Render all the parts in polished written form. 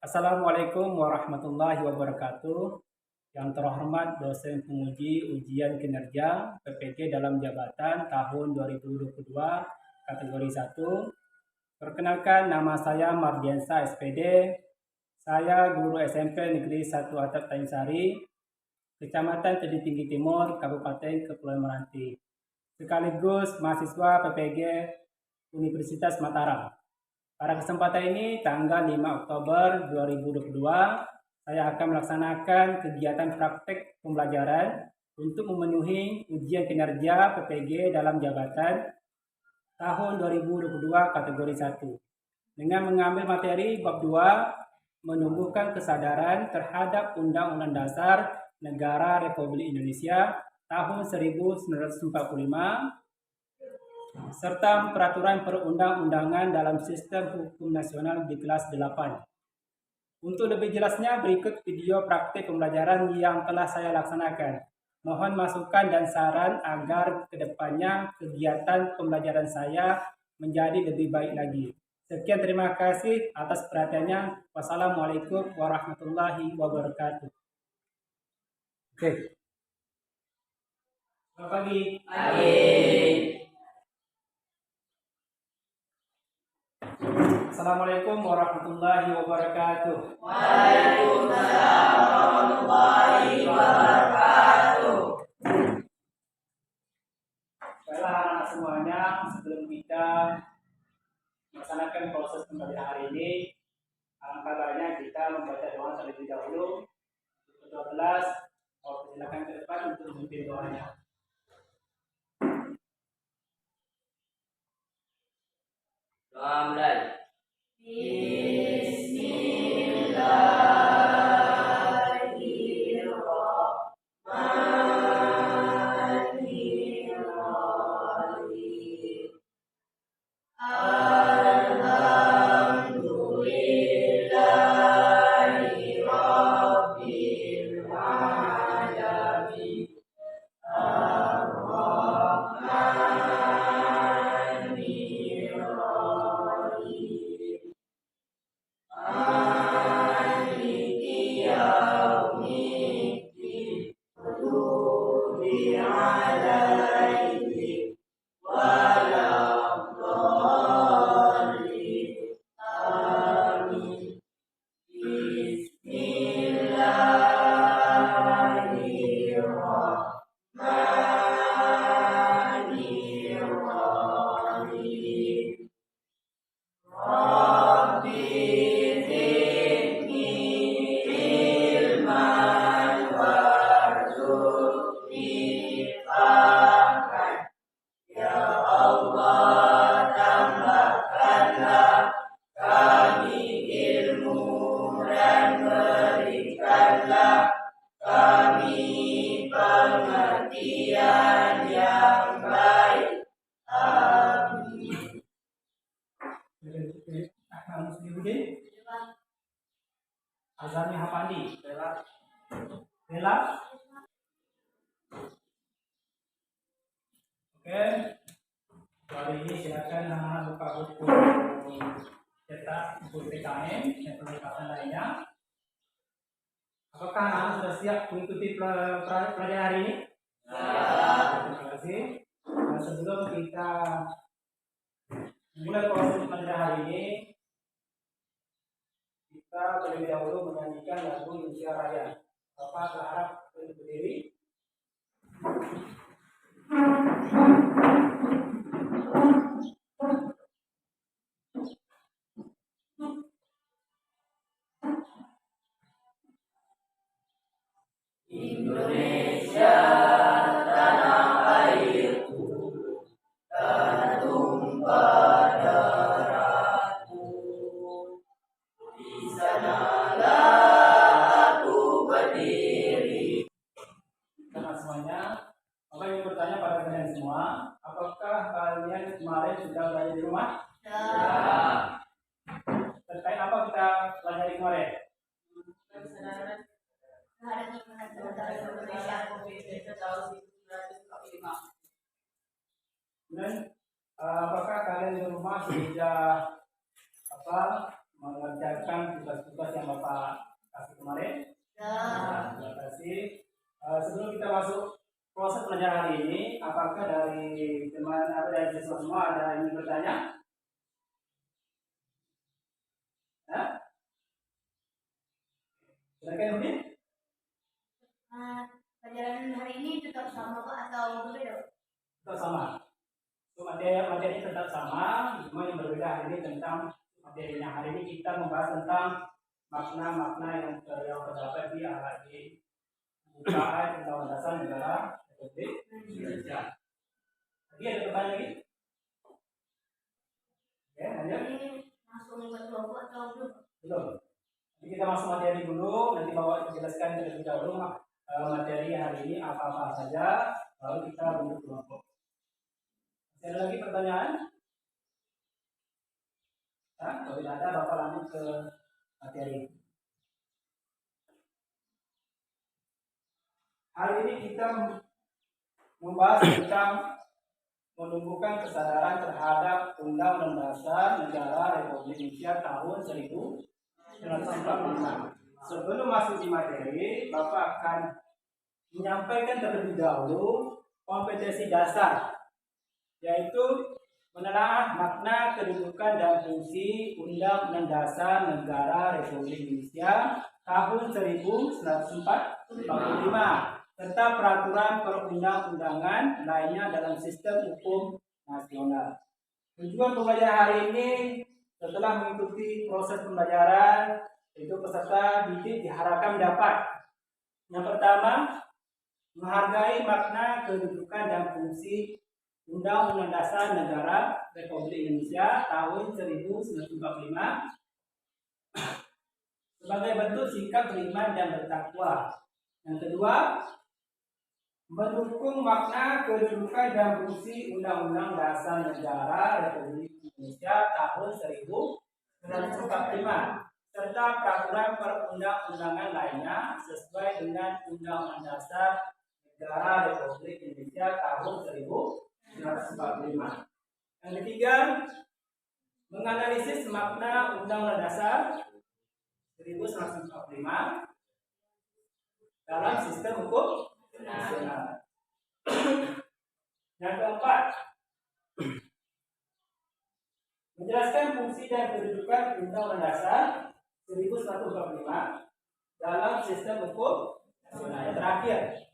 Assalamualaikum warahmatullahi wabarakatuh. Yang terhormat dosen penguji ujian kinerja PPG dalam jabatan tahun 2022 kategori 1. Perkenalkan, nama saya Mardiansa SPD. Saya guru SMP Negeri 1 Atap Tanjungsari, Kecamatan Tebing Tinggi Timur, Kabupaten Kepulauan Meranti. Sekaligus mahasiswa PPG Universitas Mataram. Pada kesempatan ini, tanggal 5 Oktober 2022, saya akan melaksanakan kegiatan praktek pembelajaran untuk memenuhi ujian kinerja PPG dalam jabatan tahun 2022 kategori 1. Dengan mengambil materi bab 2, menumbuhkan kesadaran terhadap Undang-Undang Dasar Negara Republik Indonesia tahun 1945, serta peraturan perundang-undangan dalam sistem hukum nasional di kelas 8. Untuk lebih jelasnya, berikut video praktik pembelajaran yang telah saya laksanakan. Mohon masukan dan saran agar kedepannya kegiatan pembelajaran saya menjadi lebih baik lagi. Sekian, terima kasih atas perhatiannya. Wassalamualaikum warahmatullahi wabarakatuh. Oke. Selamat pagi. Assalamualaikum warahmatullahi wabarakatuh. Waalaikumsalam warahmatullahi wabarakatuh. Baiklah anak-anak semuanya, sebelum kita melaksanakan proses pembelajaran hari ini, alangkah baiknya kita membaca doa terlebih dahulu. Kedua kelas, silakan ke depan untuk memimpin doanya. Doa mulai. Azami Hapandi, Bella. Oke, hari ini silakan anak buka buku cetak, buku PKM dan perlengkapan lainnya. Apakah anak sudah siap mengikuti pelajaran hari ini? Terima kasih. Nah, sebelum kita mulai proses pelajaran hari ini, kita terlebih dahulu menyanyikan lagu Indonesia Raya. Bapak berharap untuk berdiri. Indonesia tanah airku, tertumpah darahku. Di sanalah aku berdiri. Teman semuanya, Bapak ingin bertanya pada kalian semua, apakah kalian kemarin sudah belajar di rumah? Ya. Terkait apa kita pelajari kemarin? Dan apakah kalian di rumah sudah mengerjakan tugas-tugas yang Bapak Silakan Udin. Pelajaran hari ini tetap sama Pak atau berbeda? Tetap sama. So, materi tetap sama, cuma yang berbeda hari ini tentang materinya. Hari ini kita membahas tentang makna-makna yang terdapat di AHD Pembukaan Undang-Undang Negara Republik Indonesia. Tadi ada pertanyaan lagi? Ya, lanjut. Ini langsung buat kelompok atau belum? Belum. Jadi kita masuk materi dulu, nanti Bapak jelaskan terlebih dahulu materi hari ini apa-apa saja, lalu kita bentuk kelompok. Masih ada lagi pertanyaan? Nah, kalau tidak ada, Bapak lanjut ke materi. Hari ini kita membahas tentang menumbuhkan kesadaran terhadap Undang-Undang Dasar Negara Republik Indonesia tahun 1945. Sebelum masuk di materi, Bapak akan menyampaikan terlebih dahulu kompetensi dasar, yaitu menelaah makna, kedudukan, dan fungsi Undang-Undang Dasar Negara Republik Indonesia tahun 1945 serta peraturan perundang-undangan lainnya dalam sistem hukum nasional. Tujuan pembelajaran hari ini setelah mengikuti proses pembelajaran, itu peserta didik diharapkan dapat yang pertama, menghargai makna, kedudukan, dan fungsi Undang-Undang Dasar Negara Republik Indonesia tahun 1945 sebagai bentuk sikap beriman dan bertakwa. Yang kedua, mendukung makna, kedudukan, dan fungsi Undang-Undang Dasar Negara Republik Indonesia tahun 1945 serta peraturan perundang-undangan lainnya sesuai dengan Undang-Undang Dasar Negara Republik Indonesia tahun 1945. Yang ketiga, menganalisis makna Undang-Undang Dasar 1945 dalam sistem hukum nasional. Yang keempat, menjelaskan fungsi dan kedudukan Undang-Undang Dasar 1945 dalam sistem hukum nasional. Yang terakhir,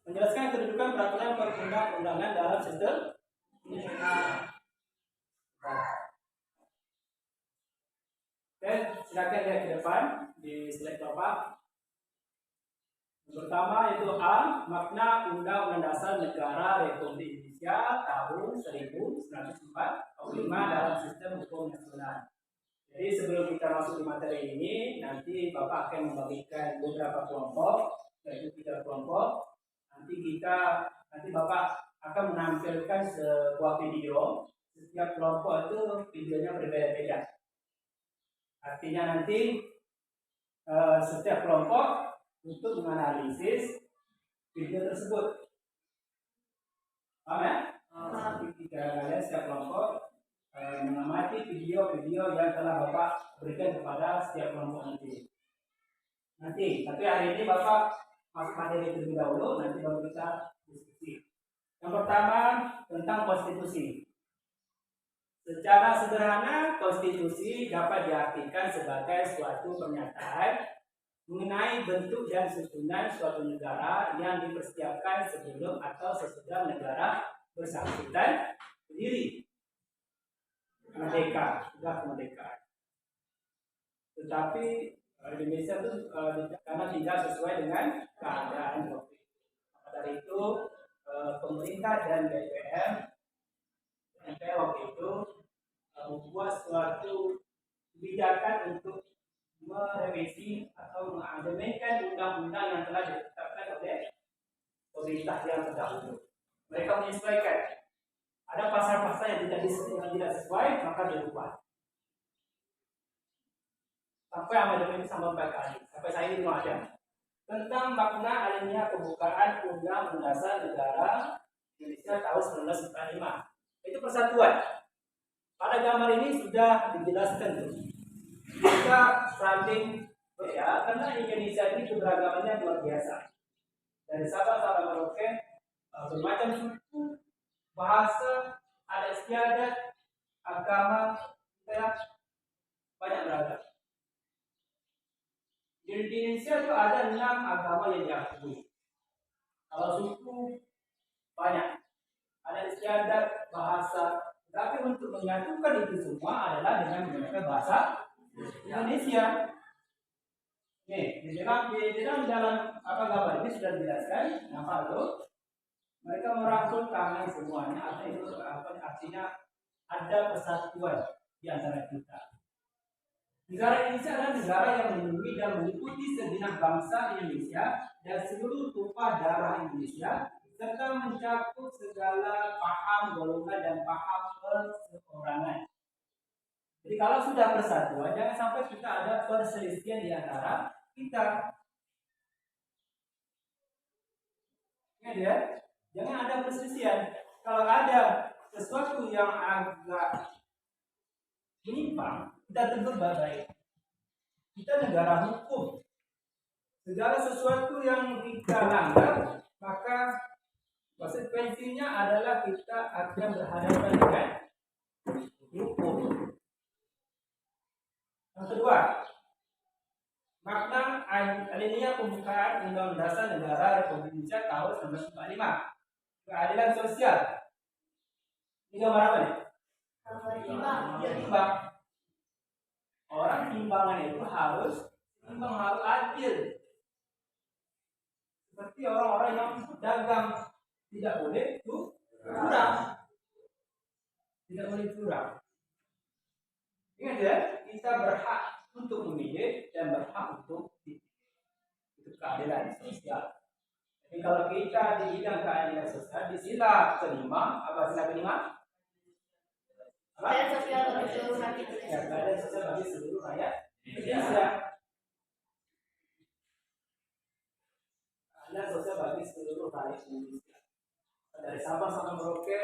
menjelaskan kedudukan peraturan perundang-undangan dalam sistem nasional. Oke, silakan lihat ke depan di slide Bapak. Yang pertama yaitu A, makna Undang-Undang Dasar Negara Republik Indonesia tahun 1945 dalam sistem hukum nasional. Jadi sebelum kita masuk di materi ini, nanti Bapak akan membagikan beberapa kelompok, yaitu 3 kelompok. Nanti Bapak akan menampilkan sebuah video. Setiap kelompok itu videonya berbeda-beda. Artinya nanti setiap kelompok untuk menganalisis video tersebut. Paham ya? Kalian setiap kelompok mengamati video-video yang telah Bapak berikan kepada setiap kelompok nanti. Tapi hari ini Bapak masuk materi terlebih dahulu, nanti baru kita diskusi. Yang pertama tentang konstitusi. Secara sederhana, konstitusi dapat diartikan sebagai suatu pernyataan mengenai bentuk dan susunan suatu negara yang dipersiapkan sebelum atau sesudah negara bersangkutan berdiri merdeka, sudah kemerdekaan. Tetapi Indonesia itu karena tidak sesuai dengan keadaan waktu itu. Maka dari itu pemerintah dan DPR waktu itu membuat suatu kebijakan untuk merevisi atau mengamandemen undang-undang yang telah ditetapkan oleh pemerintah yang terdahulu. Mereka menyesuaikan. Ada pasal-pasal yang tidak sesuai, maka dirubah. Sampai amandemen itu sampai kali. Sampai saya ini belum ada. Tentang makna alinea pembukaan Undang-Undang Dasar Negara Indonesia tahun 1945. Itu persatuan. Pada gambar ini sudah dijelaskan tuh. Kita saling karena Indonesia ini keberagamannya luar biasa. Dari Sabang sampai Merauke, bermacam suku, bahasa, adat istiadat, agama, banyak beragam. Di Indonesia itu ada 6 agama yang diakui. Kalau suku banyak, ada istiadat, bahasa. Tapi untuk menyatukan itu semua adalah dengan menggunakan bahasa Indonesia. Nih, di dalam apa gambar ini sudah dijelaskan. Nampak tuh? Mereka merangkul tangan semuanya. Artinya ada persatuan di antara kita. Negara Indonesia adalah negara yang melindungi dan mengikuti segenap bangsa Indonesia dan seluruh tumpah darah Indonesia, serta mencakup segala paham, golongan, dan paham perseorangan. Jadi kalau sudah persatuan, jangan sampai kita ada perselisihan di antara kita. Ingat ya, jangan ada perselisihan. Kalau ada sesuatu yang agak menyimpang, kita tegur baik. Kita negara hukum. Segala sesuatu yang kita langgar, maka konsekuensinya adalah kita akan berhadapan dengan hukum. Yang kedua, makna alinea pembukaan Undang-Undang Dasar Negara Republik Indonesia tahun 1945. Keadilan sosial. Ini gambar apa nih? Timbang. Orang timbangan itu harus adil. Seperti orang-orang yang dagang, tidak boleh curang. Tidak boleh curang. Ingat ya, kita berhak untuk memilih dan berhak untuk itu keadilan sosial. Jadi kalau kita di bidang keadilan sosial, di sila kelima, apa sila kelima? Keadilan sosial bagi seluruh rakyat. Ya, keadilan sosial bagi seluruh rakyat Indonesia. Keadilan sosial bagi seluruh rakyat Indonesia. Dari Sabang sampai Merauke,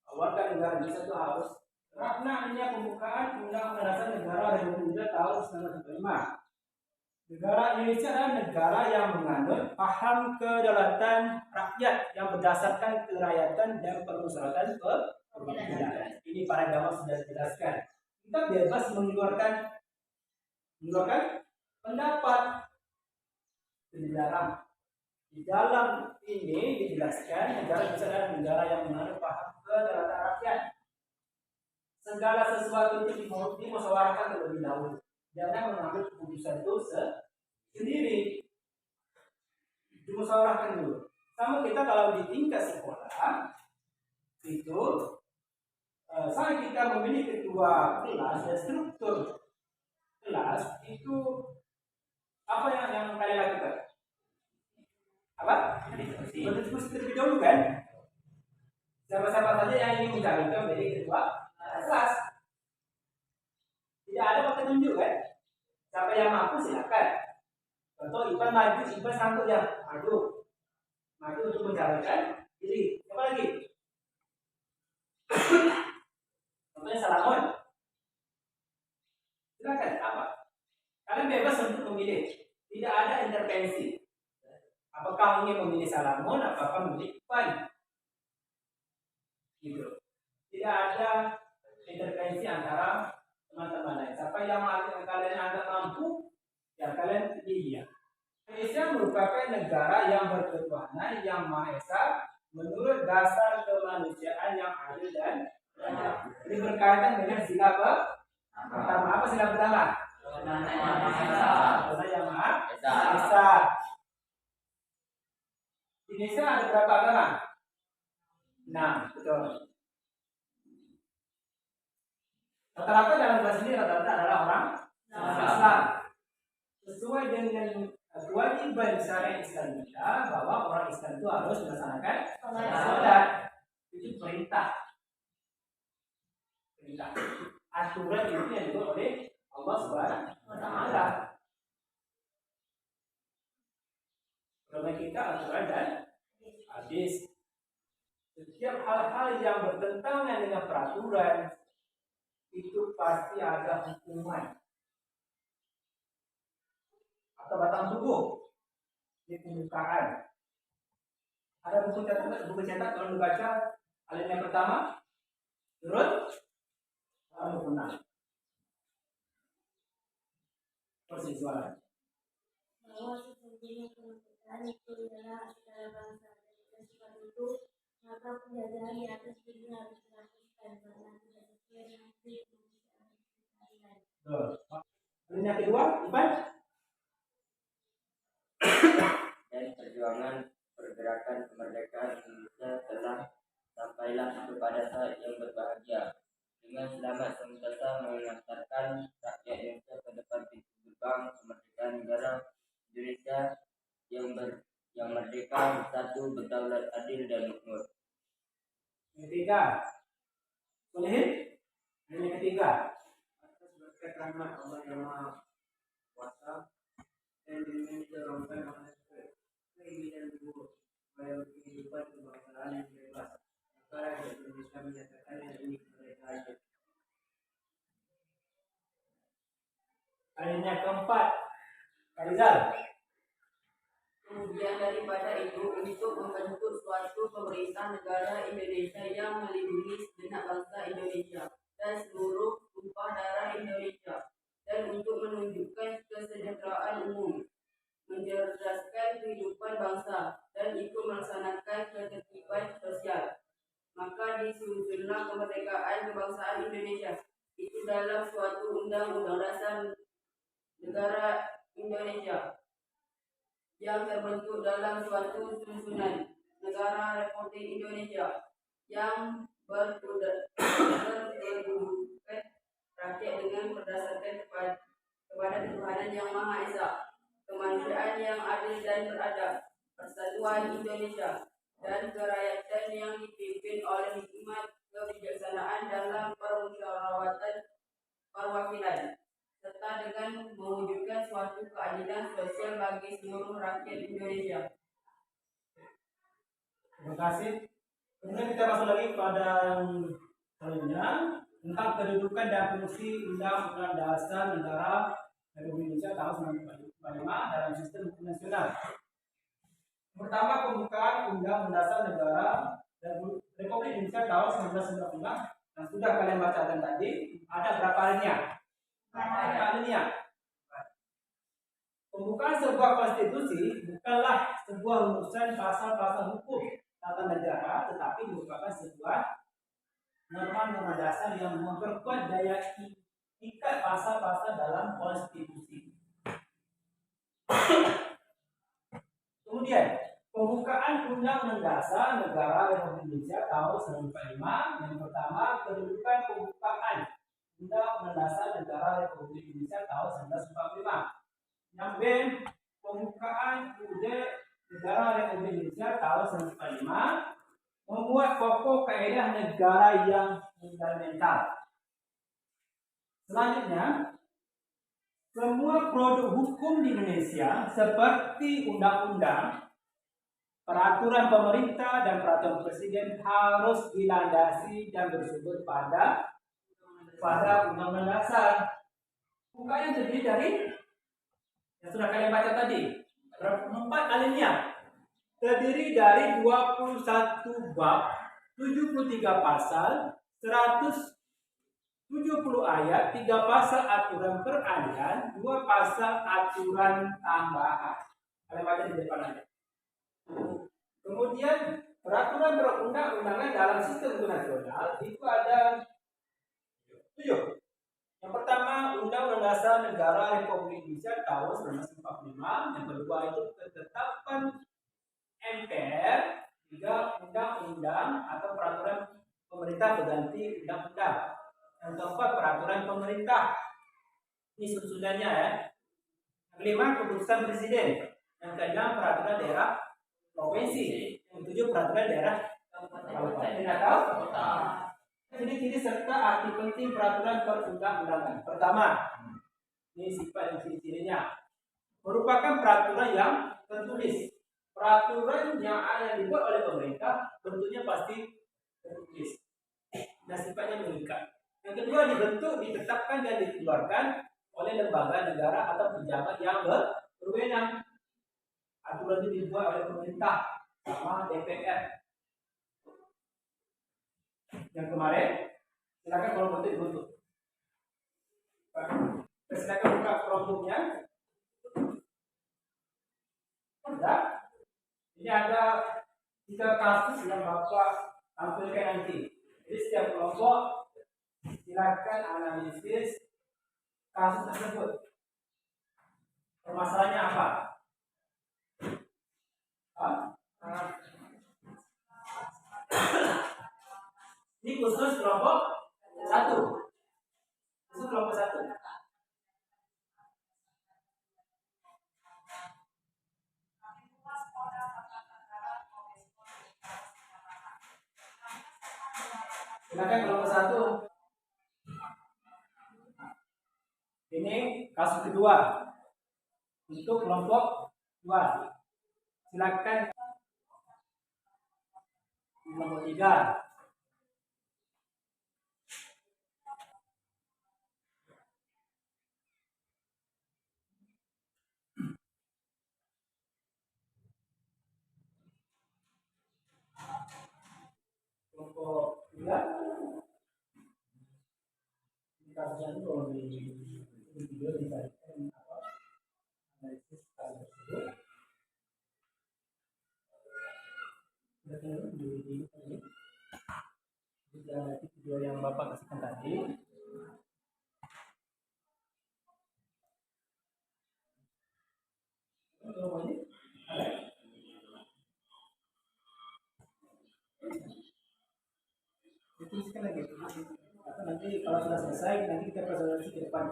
warga negara Indonesia itu harus makna ini pembukaan Undang-Undang Dasar Negara Republik Indonesia tahun 1945. Negara Indonesia adalah negara yang menganut paham kedaulatan rakyat yang berdasarkan kerakyatan dan permusyawaratan keperwakilan. Ini para agama sudah dijelaskan. Kita bebas mengeluarkan pendapat. Di dalam ini dijelaskan negara Indonesia adalah negara yang menganut paham kedaulatan rakyat. Segala sesuatu itu dimusyawarahkan terlebih dahulu. Jangan mengambil keputusan itu sendiri. Dimusyawarahkan dulu. Sama kita kalau di tingkat sekolah itu saat kita memilih ketua kelas dan struktur kelas itu apa yang kalian lakukan? Apa? Berdiskusi terlebih dahulu kan? Siapa-siapa saja yang ingin mencalonkan menjadi ketua kelas. Tidak ada waktu tunjuk kan? Siapa yang mampu silakan. Contoh Ipan maju, Ipan sanggup yang maju untuk mencalonkan diri. Siapa lagi? Contohnya Salamon. Silakan apa? Kalian bebas untuk memilih. Tidak ada intervensi. Apakah ingin memilih Salamon, apakah memilih Ipan? Gitu. Tidak ada intervensi antara teman-teman lain. Siapa yang kalian anggap mampu, ya kalian pilih dia. Indonesia merupakan negara yang berketuhanan yang Maha Esa menurut dasar kemanusiaan yang adil dan ini berkaitan dengan sila pertama. Apa sila pertama? Tuhan yang Maha Esa. Indonesia ada berapa agama? 6, betul. Rata-rata dalam bahasa ini rata-rata adalah orang Islam. Sesuai dengan kewajiban syariat Islam kita bahwa orang Islam itu harus melaksanakan salat. Itu perintah. Aturan itu yang dibuat oleh Allah Subhanahu wa Ta'ala. Karena kita aturan dan hadis. Setiap hal-hal yang bertentangan dengan peraturan itu pasti ada hukuman atau batang tubuh di pembukaan. Ada buku cetak kalau dibaca alinea pertama turut kamu menang persis suara. bahwa sesungguhnya kemerdekaan itu adalah hak segala bangsa dan sebab itu maka penjajahan di atas bumi harus dihapuskan karena tidak sesuai dengan prinsip keadilan. Lalu yang kedua, Ivan. Dan perjuangan pergerakan kemerdekaan Indonesia telah sampailah kepada saat yang berbahagia dengan selamat senantiasa mengantarkan rakyat Indonesia ke depan pintu gerbang kemerdekaan negara Indonesia yang merdeka, bersatu, berdaulat, adil dan makmur. Yang ketiga, Solehin. Yang ketiga, atas berkat rahmat Allah yang Maha Kuasa dan dengan didorongkan oleh keinginan buruk supaya kehidupan kebangsaan yang bebas, maka Indonesia menyatakan yang ini kemerdekaan. Akhirnya keempat, Farizal. Kemudian daripada itu, untuk membentuk suatu pemerintah negara Indonesia yang melindungi segenap bangsa Indonesia dan seluruh tumpah darah Indonesia, dan untuk menunjukkan kesejahteraan umum, mencerdaskan kehidupan bangsa, dan ikut melaksanakan ketertiban sosial. Maka disusunlah kemerdekaan kebangsaan Indonesia itu dalam suatu undang-undang dasar negara Indonesia yang terbentuk dalam suatu susunan negara Republik Indonesia yang berkedudukan rakyat dengan berdasarkan kepada Tuhan yang Maha Esa, kemanusiaan yang adil dan beradab, persatuan Indonesia, dan kerakyatan yang dipimpin oleh hikmat kebijaksanaan dalam permusyawaratan perwakilan, serta dengan mewujudkan suatu keadilan sosial bagi seluruh rakyat Indonesia. Terima kasih. Kemudian kita masuk lagi pada yang selanjutnya tentang kedudukan dan fungsi Undang-Undang Dasar Negara Republik Indonesia tahun 1945 dalam sistem hukum nasional. Pertama, pembukaan Undang-Undang Dasar Negara Republik Indonesia tahun 1945 yang sudah kalian bacakan tadi. Ada berapa alinea? Berapa alinea? Pembukaan sebuah konstitusi bukanlah sebuah rumusan pasal-pasal hukum tata negara, tetapi merupakan sebuah norma-norma dasar yang memperkuat daya ikat pasal-pasal dalam konstitusi. Kemudian, pembukaan Undang-Undang Dasar Negara Republik Indonesia tahun 1945. Yang pertama, kedudukan pembukaan Undang-Undang Dasar Negara Republik Indonesia tahun 1945. Yang B, pembukaan UUD Negara Republik Indonesia tahun 1945 membuat pokok kaidah negara yang fundamental. Selanjutnya, semua produk hukum di Indonesia seperti undang-undang, peraturan pemerintah dan peraturan presiden harus dilandasi dan bersumber pada undang-undang dasar. Bukan yang terdiri dari yang sudah kalian baca tadi. 4 alinea terdiri dari 21 bab, 73 pasal, 170 ayat, 3 pasal aturan peralihan, 2 pasal aturan tambahan. Kalian baca di depan aja. Kemudian peraturan perundang-undangan dalam sistem hukum nasional itu ada 7. Yang pertama, Undang-Undang Dasar Negara Republik Indonesia tahun 1945. Yang kedua itu ketetapan MPR. 3, undang-undang atau peraturan pemerintah berganti undang-undang. Yang keempat, peraturan pemerintah. Ini susunannya ya. Yang kelima, keputusan presiden. Yang keenam, peraturan daerah provinsi. Yang ketujuh, peraturan daerah kabupaten atau kota. Ciri-ciri serta arti penting peraturan perundang-undangan. Pertama, ini sifat dan ciri-cirinya. Merupakan peraturan yang tertulis. Peraturan yang dibuat oleh pemerintah bentuknya pasti tertulis dan sifatnya mengikat. Yang kedua, dibentuk, ditetapkan dan dikeluarkan oleh lembaga negara atau pejabat yang berwenang. Aturan itu dibuat oleh pemerintah sama DPR. Yang kemarin, silakan kalau bentuk. Silakan buka Chromebook-nya. Ini ada 3 kasus yang Bapak tampilkan nanti. Jadi setiap kelompok silakan analisis kasus tersebut. Permasalahannya apa? Hah? Ini khusus kelompok 1. Khusus kelompok 1. Silakan kelompok 1. Ini kasus kedua untuk kelompok 2. Silakan kelompok 3. Kelompok 3. Ini kasusnya itu kalau di video dicarikan apa analisis kasus tersebut. Di video yang Bapak kasihkan tadi. Dituliskan lagi. Atau nanti kalau sudah selesai nanti kita presentasi ke depan.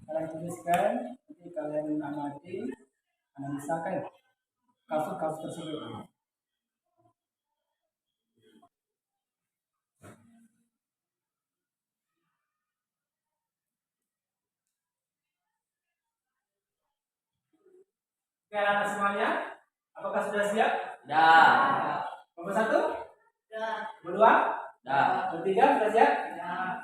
Kalian tuliskan, nanti kalian amati, analisakan kasus-kasus tersebut. Oke, anak semuanya, apakah sudah siap? Dah. Nomor 1? Sudah. Nomor 2? Dah. Nomor 3 sudah siap?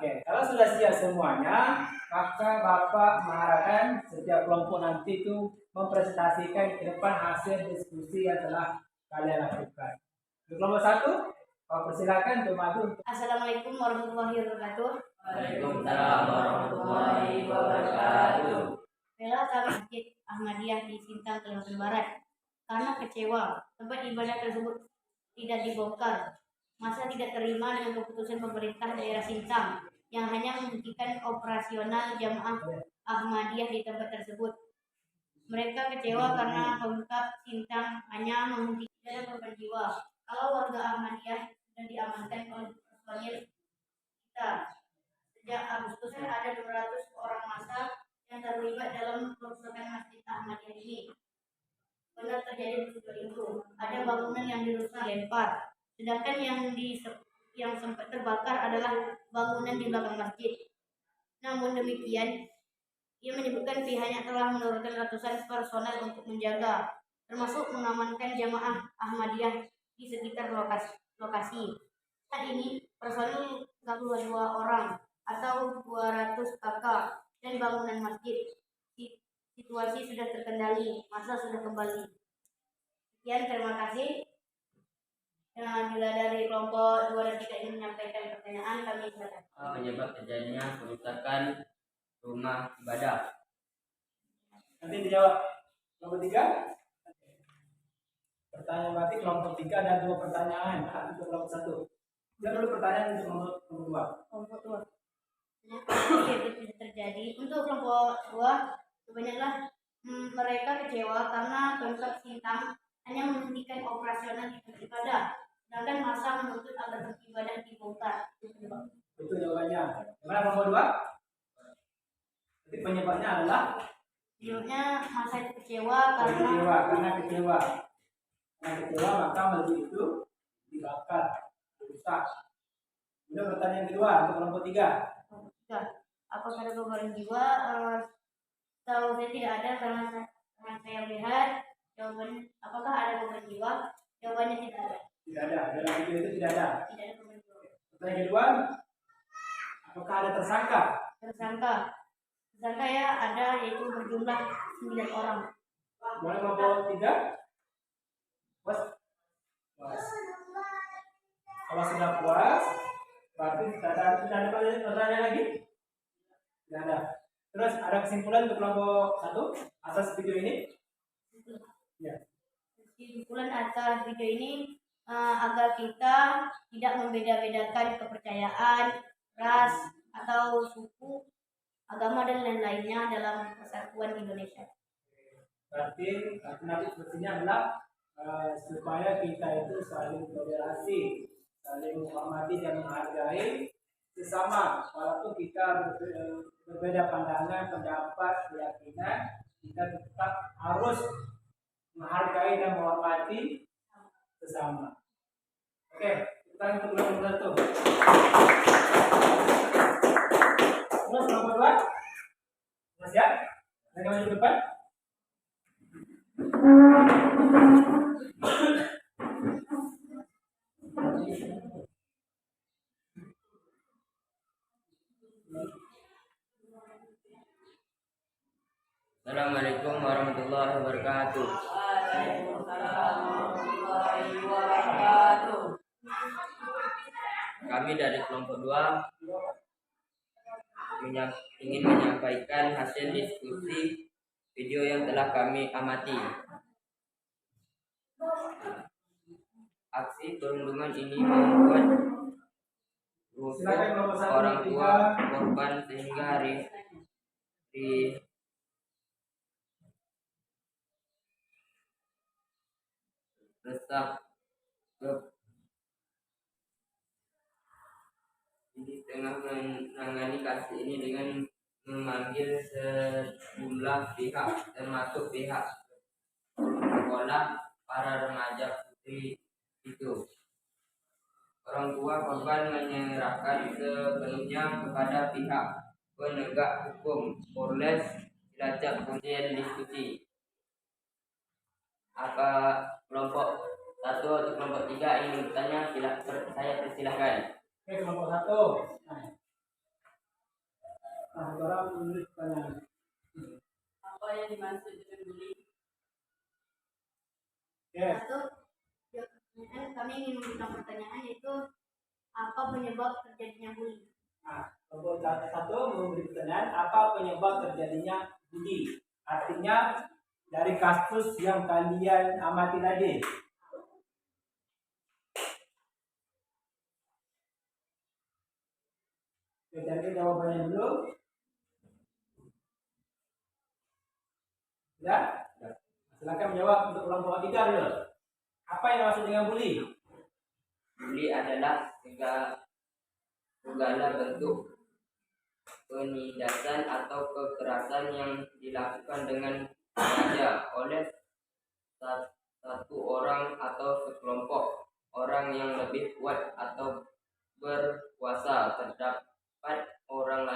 Oke, kalau sudah siap semuanya, maka Bapak mengharapkan setiap kelompok nanti itu mempresentasikan ke depan hasil diskusi yang telah kalian lakukan. Untuk kelompok 1, Bapak persilakan untuk maju. Assalamualaikum warahmatullahi wabarakatuh. Waalaikumsalam warahmatullahi wabarakatuh. Bella ke Masjid Ahmadiyah di Sintang, Kalimantan Barat karena kecewa tempat ibadah tersebut tidak dibongkar. Masa tidak terima dengan keputusan pemerintah daerah Sintang yang hanya menghentikan operasional jamaah Ahmadiyah di tempat tersebut. Mereka kecewa karena Pemkab Sintang hanya menghentikan korban jiwa. Kalau warga Ahmadiyah sudah diamankan oleh personil kita. Sejak Agustus ada 200 orang massa yang terlibat dalam kerusakan Masjid Ahmadiyah ini. Benar terjadi peristiwa itu. Ada bangunan yang dirusak lempar. Sedangkan yang sempat terbakar adalah bangunan di belakang masjid. Namun demikian, ia menyebutkan pihaknya telah menurunkan ratusan personel untuk menjaga, termasuk mengamankan jamaah Ahmadiyah di sekitar lokasi. Saat ini personel 42 orang atau 200 kakak dan bangunan masjid. Situasi sudah terkendali, masa sudah kembali. Sekian, terima kasih. Nah, bila dari kelompok 2 dan 3 ingin menyampaikan pertanyaan, kami silakan. Penyebab terjadinya kerusakan rumah ibadah. Nanti dijawab. Kelompok 3. Pertanyaan berarti kelompok 3 ada 2 pertanyaan untuk kelompok 1. Tidak perlu pertanyaan untuk kelompok 2. Kelompok 2. Tidak terjadi. Untuk kelompok 2, kebanyakan mereka kecewa karena Pemkab Sintang hanya menghentikan operasional di tempat ibadah, sedangkan masa menuntut agar tempat ibadah dibongkar. Itu jawabannya. Gimana kelompok 2? Jadi penyebabnya adalah masa itu kecewa karena kecewa maka masjid itu dibakar, rusak. Kemudian pertanyaan kedua untuk kelompok 3. Apakah ada korban jiwa? Tahu saya tidak ada karena saya melihat jawaban apakah ada korban jiwa? Jawabannya tidak ada. Tidak ada. Dalam video itu tidak ada. Tidak ada korban jiwa. Pertanyaan kedua, apakah ada tersangka? Tersangka ya ada, yaitu berjumlah 9 orang. Boleh kelompok 3? Puas? Kalau sudah puas, berarti tidak ada pertanyaan lagi? Tidak ada. Terus ada kesimpulan untuk kelompok 1 atas video ini? Ya. Kesimpulan atas video ini agar kita tidak membeda-bedakan kepercayaan, ras, atau suku, agama, dan lain-lainnya dalam persatuan Indonesia. Berarti alternatif solusinya adalah supaya kita itu saling toleransi, saling menghormati dan menghargai sesama, walaupun kita berbeda pandangan, pendapat, keyakinan, kita tetap harus menghargai dan menghormati sesama. Oke, kita untuk kelompok 1. Terus kelompok 2, Mas ya, ada yang maju depan. Assalamualaikum warahmatullahi wabarakatuh. Waalaikumsalam warahmatullahi wabarakatuh. Kami dari kelompok 2 ingin menyampaikan hasil diskusi video yang telah kami amati. Aksi perundungan ini membuat rusuk orang tua korban sehingga resah ini tengah menangani kasus ini dengan memanggil sejumlah pihak termasuk pihak sekolah para remaja putri itu. Orang tua korban menyerahkan sepenuhnya kepada pihak penegak hukum Polres Cilacap. Kemudian diskusi apa kelompok 1 atau kelompok 3 ingin bertanya, saya persilahkan. Oke, kelompok 1. Nah, orang menulis pertanyaan. Apa yang dimaksud dengan bully? Yes. Kami ingin memberikan pertanyaan, yaitu apa penyebab terjadinya bully? Nah, kelompok 1 memberi pertanyaan, apa penyebab terjadinya bully? Artinya dari kasus yang kalian amati tadi. Oke, cari jawabannya dulu. Ya? Silakan menjawab untuk kelompok 3 dulu. Apa yang maksud dengan bully? Bully adalah segala bentuk penindasan atau kekerasan yang dilakukan dengan sengaja oleh satu orang atau sekelompok orang yang lebih kuat atau berkuasa terhadap orang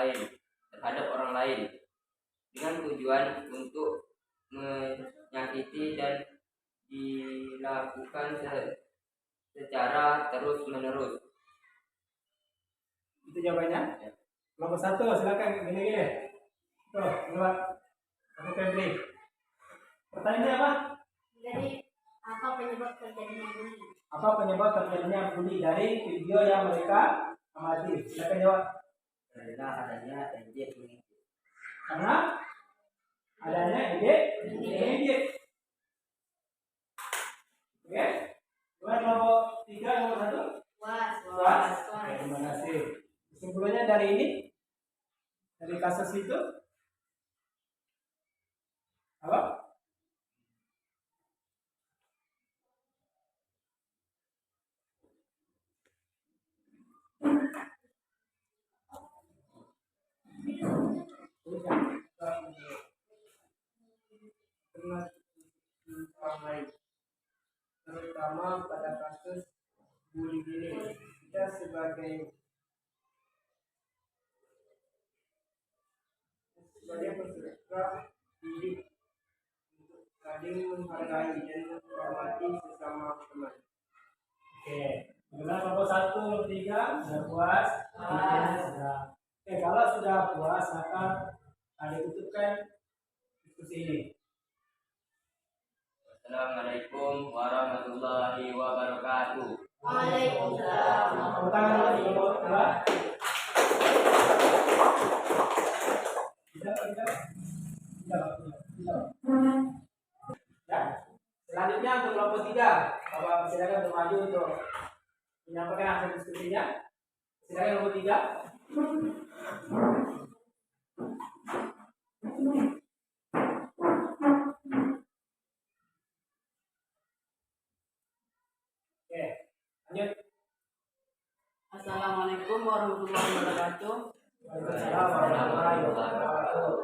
lain dengan tujuan untuk menyakiti dan dilakukan secara terus-menerus. Itu jawabannya. Kelompok 1 silakan gini. Tuh, lewat aku Febri. Pertanyaannya apa? Jadi apa penyebab terjadinya bully? Apa penyebab terjadinya bully dari video yang mereka amati? Silakan jawab. Karena adanya ejek ini. Karena adanya ejek. Oke. Kemudian kelompok 3 nomor 1. Was. Terima kasih. Kesimpulannya dari ini, dari kasus itu, apa? Terutama pada kasus bully ini, kita sebagai peserta didik untuk saling menghargai dan menghormati sesama teman. Oke, kemudian kelompok 1, kelompok 3 sudah puas. Sudah. Oke, kalau sudah puas maka ditutupkan diskusi ini. Assalamualaikum warahmatullahi wabarakatuh. Waalaikumsalam. Tepuk tangan untuk kelompok 2. Kita menyampaikan hasil diskusinya. Silakan nomor 3. Oke, lanjut. Assalamualaikum warahmatullahi wabarakatuh. Waalaikumsalam warahmatullahi wabarakatuh.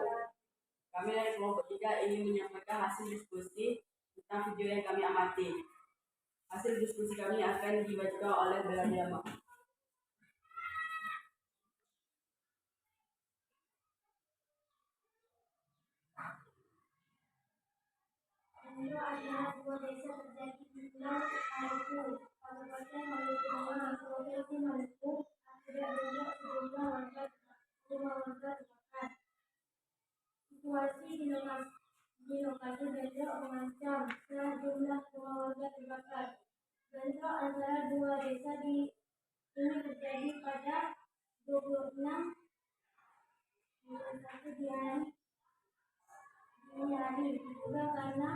Kami dari kelompok 3 ingin menyampaikan hasil diskusi tentang video yang kami amati. Hasil diskusi kami akan dibacakan oleh Bella Diama. Bentrok antara dua desa terjadi di Pulau Maluku, Kabupaten Maluku Utara, Provinsi Maluku. Akibat bentrok sejumlah warga terbakar. Situasi di lokasi bentrok mengancam sejumlah rumah warga terbakar. Bentrok antara dua desa ini terjadi pada 26 dini hari, diduga karena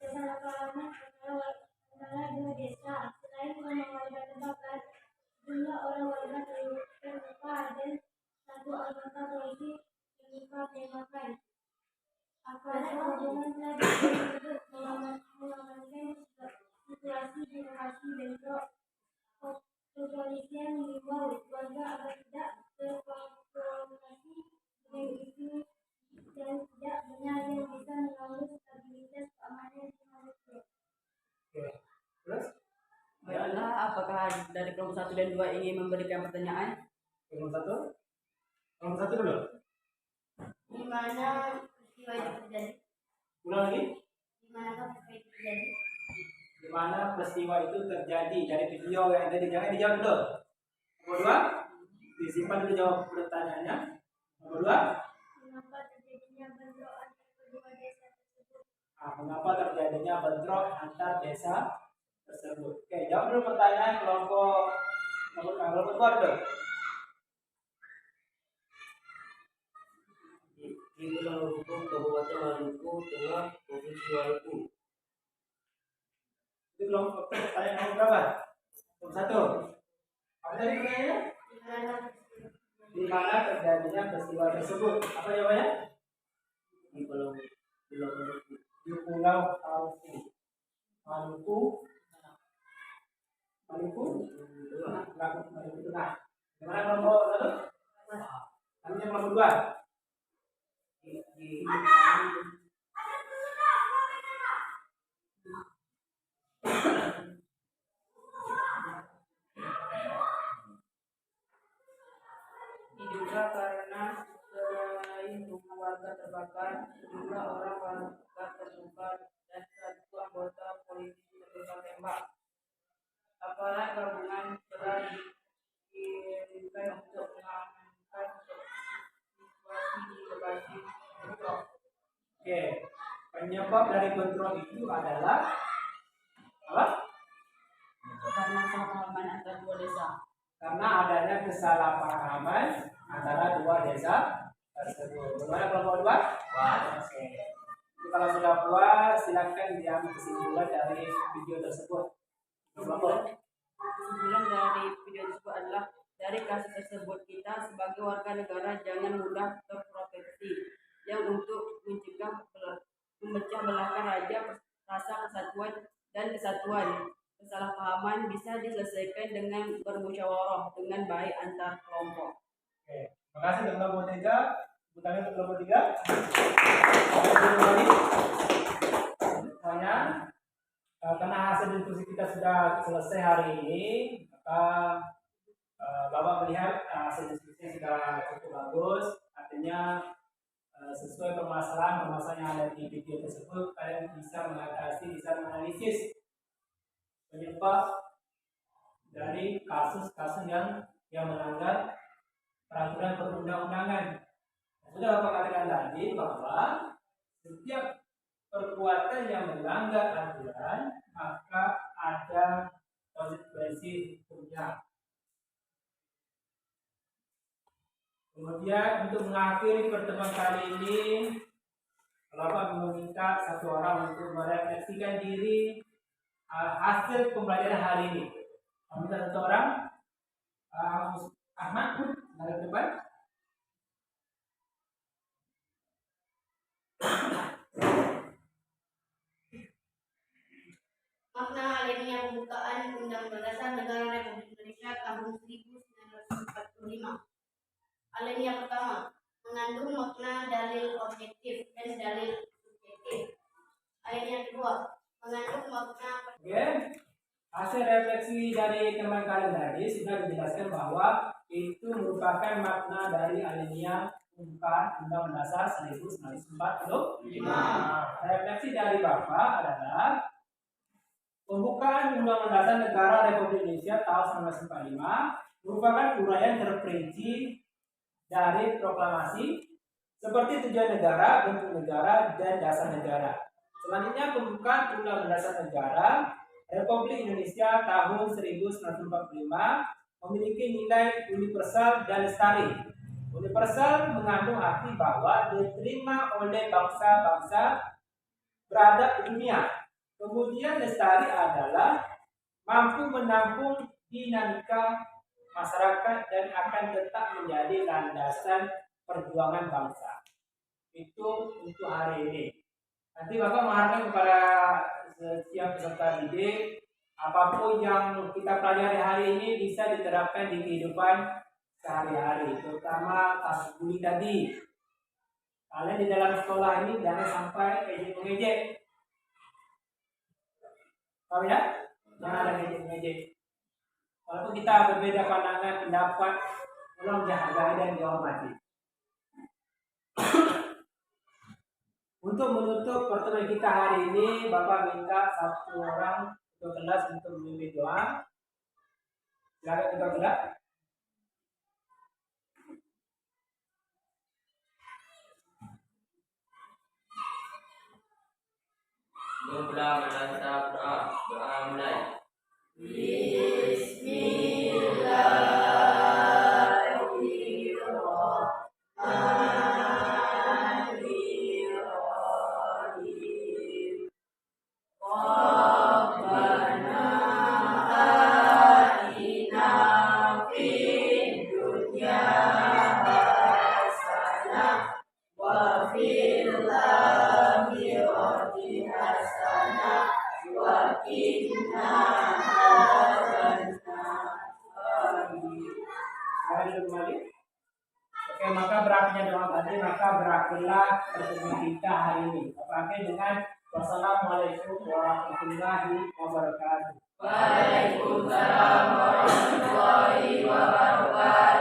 kesalahpahaman antara dua desa. Selain rumah warga terbakar, jumlah orang warga terluka dan satu anggota polisi terluka tembakan. Aparat gabungan telah dibentuk mengamankan situasi di lokasi bentrok. Kepolisian mengimbau warga agar tidak terprovokasi dengan isu dan tidak benar yang bisa mengganggu stabilitas keamanan di Maluku. Oke, terus Baiklah, apakah dari kelompok 1 dan 2 ingin memberikan pertanyaan? nomor 1 dulu. Di mana peristiwa itu terjadi? Ulang lagi. Di manakah peristiwa itu terjadi? Di mana peristiwa itu terjadi dari video yang tadi, jangan dijawab dulu. Nomor 2, disimpan dulu jawab pertanyaannya. Nomor 2, Mengapa terjadinya bentrok antara kedua desa tersebut? mengapa terjadinya bentrok antar desa tersebut? Oke, jawab dulu pertanyaan kelompok nomor 2 dulu. Di Pulau Hukum Kabupaten Maluku Tengah, Provinsi Maluku. Itu kelompok pertanyaan nomor berapa? Nomor 1. Apa tadi pertanyaannya? Di mana terjadinya peristiwa tersebut? Apa jawabannya? Di Pulau Maluku. Di Pulau Maluku. Maluku Tengah. Di mana kelompok 1? Kami kelompok 2. Diduga karena selain rumah warga terbakar, sejumlah orang warga terluka dan satu anggota polisi terluka tembak. Aparat gabungan telah dikirimkan untuk mengamankan situasi di lokasi bentrok. Oke, penyebab dari bentrok itu adalah apa? Karena kesalahpahaman antara dua desa. Karena adanya kesalahpahaman antara dua desa tersebut. Bagaimana kelompok 2? Oke. Jadi kalau sudah puas, silakan diambil kesimpulan dari video tersebut. Kelompok. Kesimpulan dari video tersebut adalah dari kasus tersebut kita sebagai warga negara jangan mudah terprovokasi yang untuk memecah belahkan rasa kesatuan dan kesatuan. Kesalahpahaman bisa diselesaikan dengan bermusyawarah dengan baik antar kelompok. Oke. Terima kasih untuk kelompok 3. Bukannya untuk kelompok 3. Semuanya. Karena hasil diskusi kita sudah selesai hari ini, maka Bapak melihat hasil diskusi sudah cukup bagus. Artinya sesuai permasalahan yang ada di video tersebut, kalian bisa mengatasi, bisa menganalisis penyebab dari kasus-kasus yang melanggar peraturan perundang-undangan. Sudah Bapak katakan tadi bahwa setiap perbuatan yang melanggar aturan maka ada konsekuensi hukumnya. Kemudian untuk mengakhiri pertemuan kali ini, Bapak meminta satu orang untuk merefleksikan diri hasil pembelajaran hari ini. Minta satu orang, Ahmad dari depan. Makna alenia pembukaan Undang-Undang Dasar Negara Republik Indonesia tahun 1945. Alenia pertama mengandung makna dalil objektif dan dalil subjektif. Alenia kedua mengandung makna. Oke. Hasil refleksi dari teman kalian tadi sudah dijelaskan bahwa itu merupakan makna dari alenia pembukaan Undang-Undang Dasar 1945. Refleksi dari Bapak adalah pembukaan Undang-Undang Dasar Negara Republik Indonesia tahun 1945 merupakan uraian terperinci dari proklamasi seperti tujuan negara, bentuk negara, dan dasar negara. Selanjutnya pembukaan Undang-Undang Dasar Negara Republik Indonesia tahun 1945 memiliki nilai universal dan lestari. Universal mengandung arti bahwa diterima oleh bangsa-bangsa beradab di dunia. Kemudian lestari adalah mampu menampung dinamika masyarakat dan akan tetap menjadi landasan perjuangan bangsa. Itu untuk hari ini. Nanti Bapak mengharapkan kepada setiap peserta didik, apapun yang kita pelajari hari ini bisa diterapkan di kehidupan sehari-hari, terutama kasus bully tadi. Kalian di dalam sekolah ini jangan sampai ejek-mengejek. Tahu ya? Jangan ada ejek-mengejek. Walaupun kita berbeda pandangan, pendapat, tolong dihargai dan dihormati. Untuk menutup pertemuan kita hari ini, Bapak minta satu orang untuk kelas untuk memimpin doa. Silakan kita kelas. Doa menatap doa mulai. Oke, maka berakhirnya doa tadi, maka berakhirlah pertemuan kita hari ini. Pakai dengan wassalamualaikum warahmatullahi wabarakatuh. Waalaikumsalam warahmatullahi wabarakatuh.